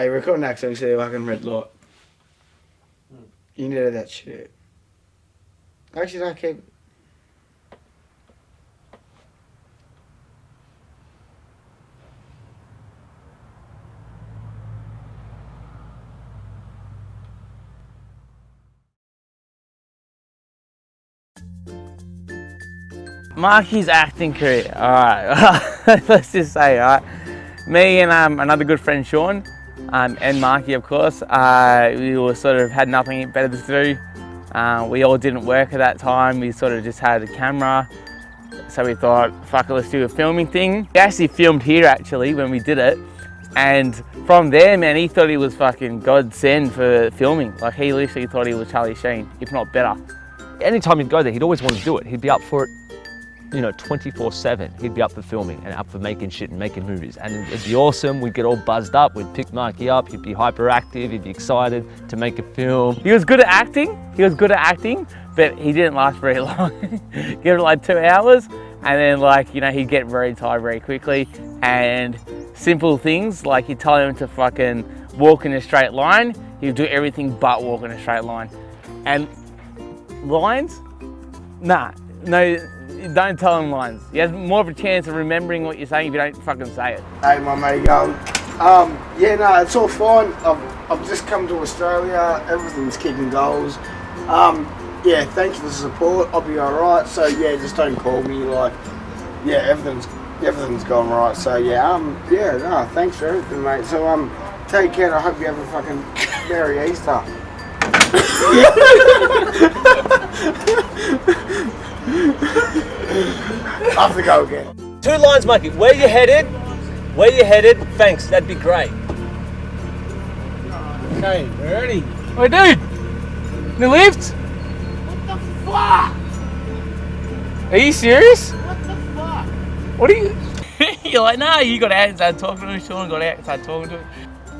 Hey, recording that so you see the fucking red light. You need to edit that shit out. Actually, don't keep it. Marky's acting career, alright, let's just say, alright. Me and another good friend, Sean, and Marky, of course, we all sort of had nothing better to do. We all didn't work at that time, we sort of just had a camera, so we thought, fuck it, let's do a filming thing. We actually filmed here, actually, when we did it, and from there, man, he thought he was fucking godsend for filming. Like, he literally thought he was Charlie Sheen, if not better. Anytime he'd go there, he'd always want to do it. He'd be up for it, you know, 24/7. He'd be up for filming and up for making shit and making movies. And it'd be awesome. We'd get all buzzed up. We'd pick Marky up. He'd be hyperactive. He'd be excited to make a film. He was good at acting. But he didn't last very long. Give it like 2 hours, and then, like, you know, he'd get very tired very quickly. And simple things like he'd tell him to fucking walk in a straight line, he'd do everything but walk in a straight line. And lines? Nah, no. Don't tell him lines. He has more of a chance of remembering what you're saying if you don't fucking say it. Hey, my mate, yeah, no, it's all fine. I've just come to Australia. Everything's kicking goals. Yeah, thanks for the support. I'll be alright. So yeah, just don't call me. Like, yeah, everything's gone right. So yeah, yeah, no, thanks for everything, mate. So take care. I hope you have a fucking Merry Easter. I have to go again. 2 lines, Marky. Where you headed? Where you headed? Thanks. That'd be great. Okay, we're ready. Oh, dude! The lift? What the fuck? Are you serious? What the fuck? What are you? You're like, nah, you got out and started talking to him. Sean got out and started talking to him.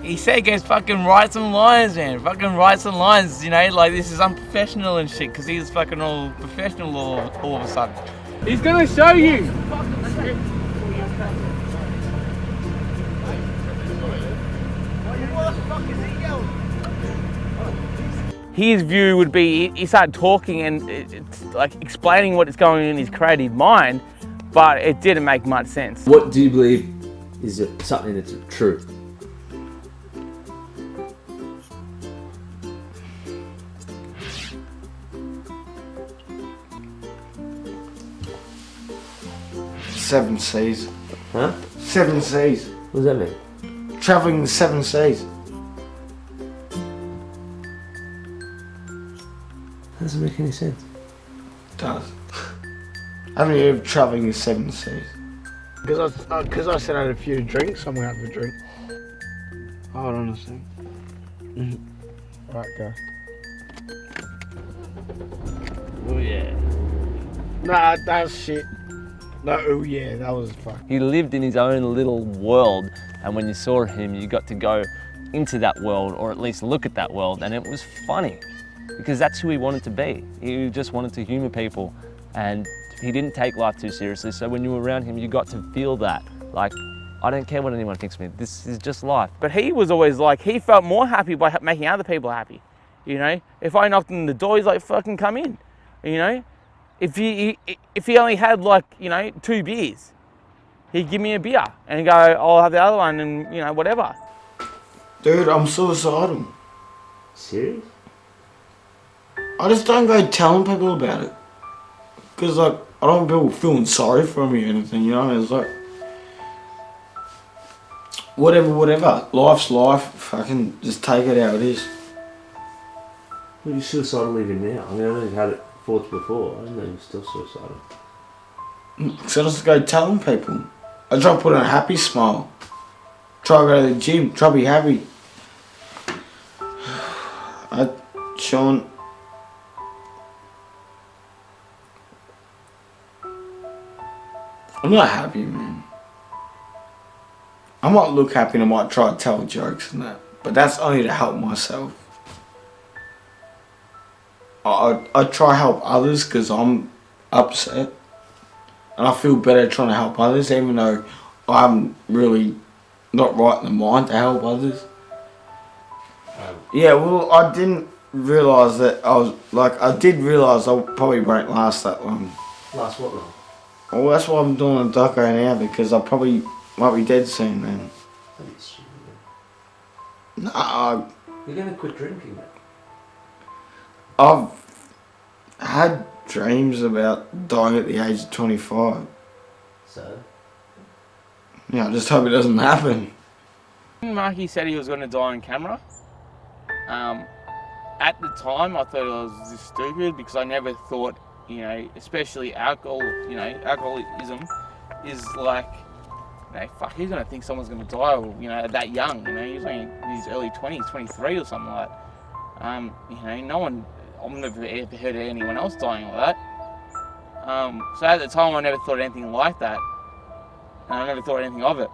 He said, "Guys, fucking write some lines, man. Fucking write some lines, you know, like this is unprofessional and shit," because he's fucking all professional all of a sudden. He's gonna show you. His view would be, he started talking and it's like explaining what is going on in his creative mind, but it didn't make much sense. What do you believe is something that's true? Seven seas. Huh? 7 seas. What does that mean? Travelling the 7 seas. That doesn't make any sense. It does. Haven't you ever travelling the 7 seas? Because I said I had a few drinks, I'm gonna have a drink. Hold on a second. Right, go. Oh yeah. Nah, that's shit. No, oh yeah, that was fuck. He lived in his own little world, and when you saw him, you got to go into that world, or at least look at that world, and it was funny, because that's who he wanted to be. He just wanted to humor people, and he didn't take life too seriously, so when you were around him, you got to feel that. Like, I don't care what anyone thinks of me, this is just life. But he was always like, he felt more happy by making other people happy, you know? If I knocked on the door, he's like, fucking come in, you know? If he only had, like, you know, 2 beers, he'd give me a beer and go, I'll have the other one and, you know, whatever. Dude, I'm suicidal. Serious? I just don't go telling people about it. Because, like, I don't want people feeling sorry for me or anything, you know? It's like, whatever. Life's life. Fucking just take it how it is. Well, you're suicidal even now. I mean, I know you've had it thoughts before. I didn't know you're still suicidal. So I just go telling people. I try to put on a happy smile. Try to go to the gym. Try to be happy. Sean, I'm not happy, man. I might look happy and I might try to tell jokes and that, but that's only to help myself. I try to help others because I'm upset, and I feel better trying to help others, even though I'm really not right in the mind to help others. Yeah, well, I didn't realise that I did realise I probably won't last that long. Last what long? Well, that's why I'm doing a doco now, because I probably might be dead soon, man. Don't be stupid. Nah, You're going to quit drinking, mate. I've had dreams about dying at the age of 25. So? Yeah, I just hope it doesn't happen. Marky said he was going to die on camera. At the time, I thought I was just stupid because I never thought, especially alcoholism is like, fuck, who's going to think someone's going to die, that young, he's only in his early 20s, 23 or something like that. No one, I've never ever heard of anyone else dying like that. So at the time, I never thought anything like that. And I never thought anything of it.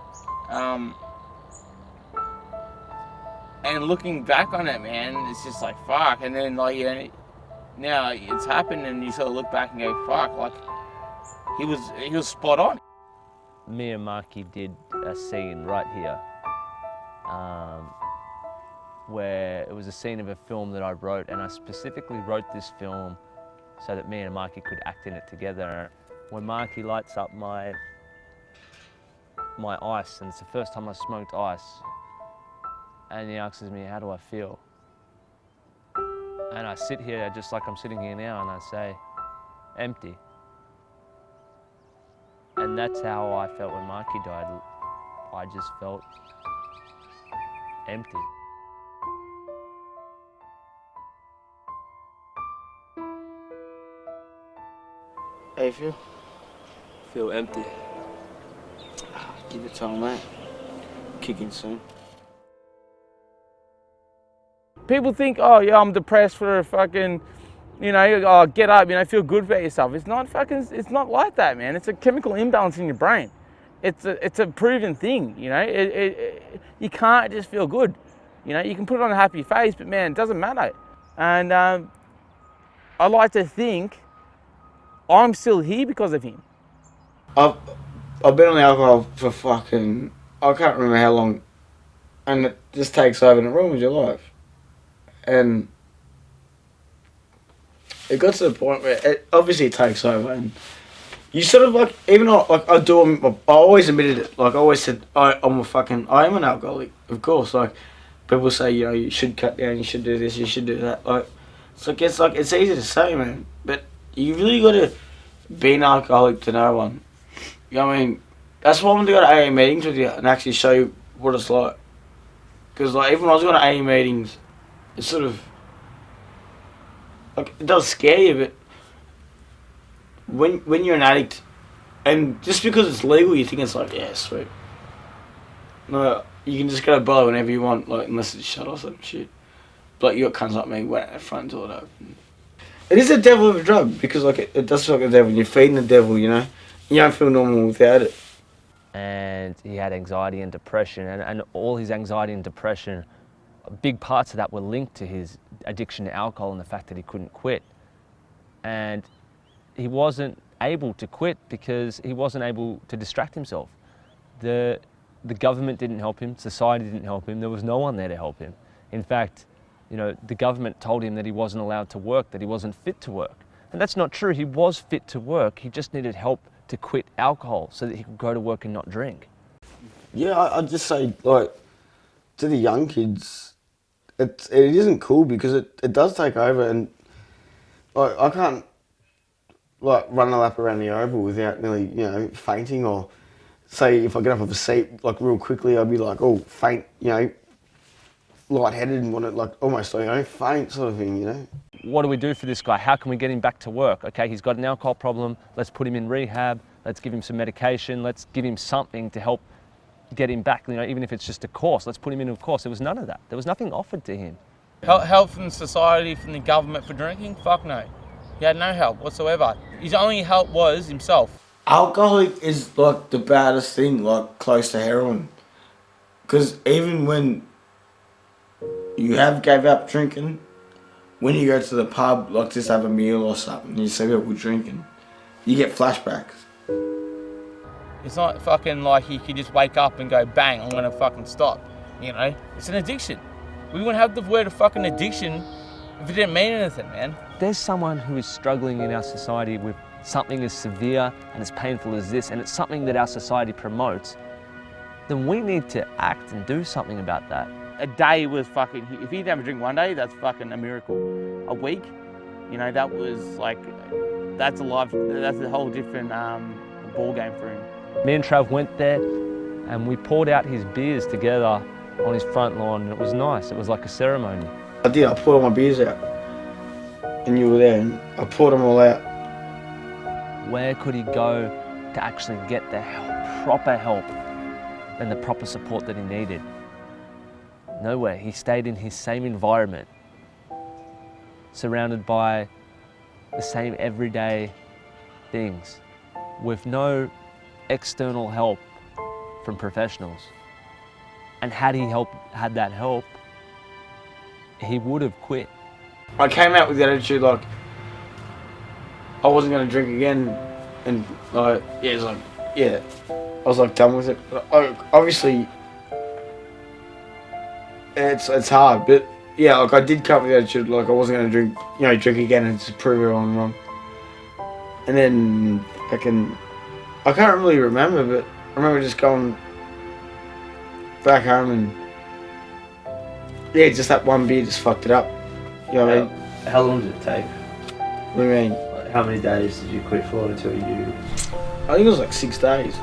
And looking back on it, man, it's just like, fuck. And then, now it's happened and you sort of look back and go, fuck, like, he was spot on. Me and Marky did a scene right here where it was a scene of a film that I wrote, and I specifically wrote this film so that me and Marky could act in it together. When Marky lights up my ice, and it's the first time I smoked ice, and he asks me, how do I feel? And I sit here just like I'm sitting here now, and I say, empty. And that's how I felt when Marky died. I just felt empty. How you feel? Feel empty. Give it time, mate. Kicking soon. People think, oh yeah, I'm depressed for a fucking, get up, feel good about yourself. It's not like that, man. It's a chemical imbalance in your brain. It's a proven thing, you can't just feel good. You can put on a happy face, but man, it doesn't matter. And I like to think I'm still here because of him. I've been on the alcohol for fucking, I can't remember how long, and it just takes over and it ruins your life. And it got to the point where it obviously takes over, and you sort of like, even like I always admitted it. Like I always said, I am an alcoholic, of course. Like people say, you should cut down, you should do this, you should do that. Like it's easy to say, man, but you really got to be an alcoholic to no one. You know what I mean? That's why I want to go to AA meetings with you and actually show you what it's like. Because like even when I was going to AA meetings, it's sort of like it does scare you, but when you're an addict, and just because it's legal, you think it's like, yeah, sweet. No, you can just go to bar whenever you want, like unless it's shut or some shit. But you got cunts like me waiting at the front door to open. It is a devil of a drug because like it does feel like a devil. You're feeding the devil, you don't feel normal without it. And he had anxiety and depression, and all his anxiety and depression, big parts of that were linked to his addiction to alcohol and the fact that he couldn't quit. And he wasn't able to quit because he wasn't able to distract himself. The government didn't help him, society didn't help him, there was no one there to help him. In fact, the government told him that he wasn't allowed to work, that he wasn't fit to work. And that's not true, he was fit to work, he just needed help to quit alcohol so that he could go to work and not drink. Yeah, I'd just say, like, to the young kids, it isn't cool because it does take over, and like I can't like run a lap around the oval without nearly fainting, or say if I get up off a seat like real quickly I'd be like faint, lightheaded and want to like almost faint sort of thing, What do we do for this guy? How can we get him back to work? Okay, he's got an alcohol problem, let's put him in rehab, let's give him some medication, let's give him something to help get him back, even if it's just a course, let's put him in a course. There was none of that. There was nothing offered to him. Help from society, from the government for drinking? Fuck no. He had no help whatsoever. His only help was himself. Alcoholic is like the baddest thing, like close to heroin. Because even when you gave up drinking, when you go to the pub, like just have a meal or something, you see people drinking, you get flashbacks. It's not fucking like you could just wake up and go, bang, I'm gonna fucking stop. It's an addiction. We wouldn't have the word fucking addiction if it didn't mean anything, man. There's someone who is struggling in our society with something as severe and as painful as this, and it's something that our society promotes, then we need to act and do something about that. A day was fucking, if he didn't have a drink one day, that's fucking a miracle. A week, you know, that was like, that's a whole different ball game for him. Me and Trav went there and we poured out his beers together on his front lawn, and it was nice. It was like a ceremony. I did, I poured all my beers out. And you were there, and I poured them all out. Where could he go to actually get the help, proper help, and the proper support that he needed? Nowhere. He stayed in his same environment, surrounded by the same everyday things, with no external help from professionals. And had he had that help, he would have quit. I came out with the attitude like I wasn't going to drink again, and like I was like done with it. Obviously, it's hard, but yeah, like I did come up with the attitude like I wasn't going to drink again and just prove everyone wrong. And then I can't really remember, but I remember just going back home and yeah, just that one beer just fucked it up. You know what I mean? How long did it take? What do you mean? Like, how many days did you quit for until you... I think it was like 6 days.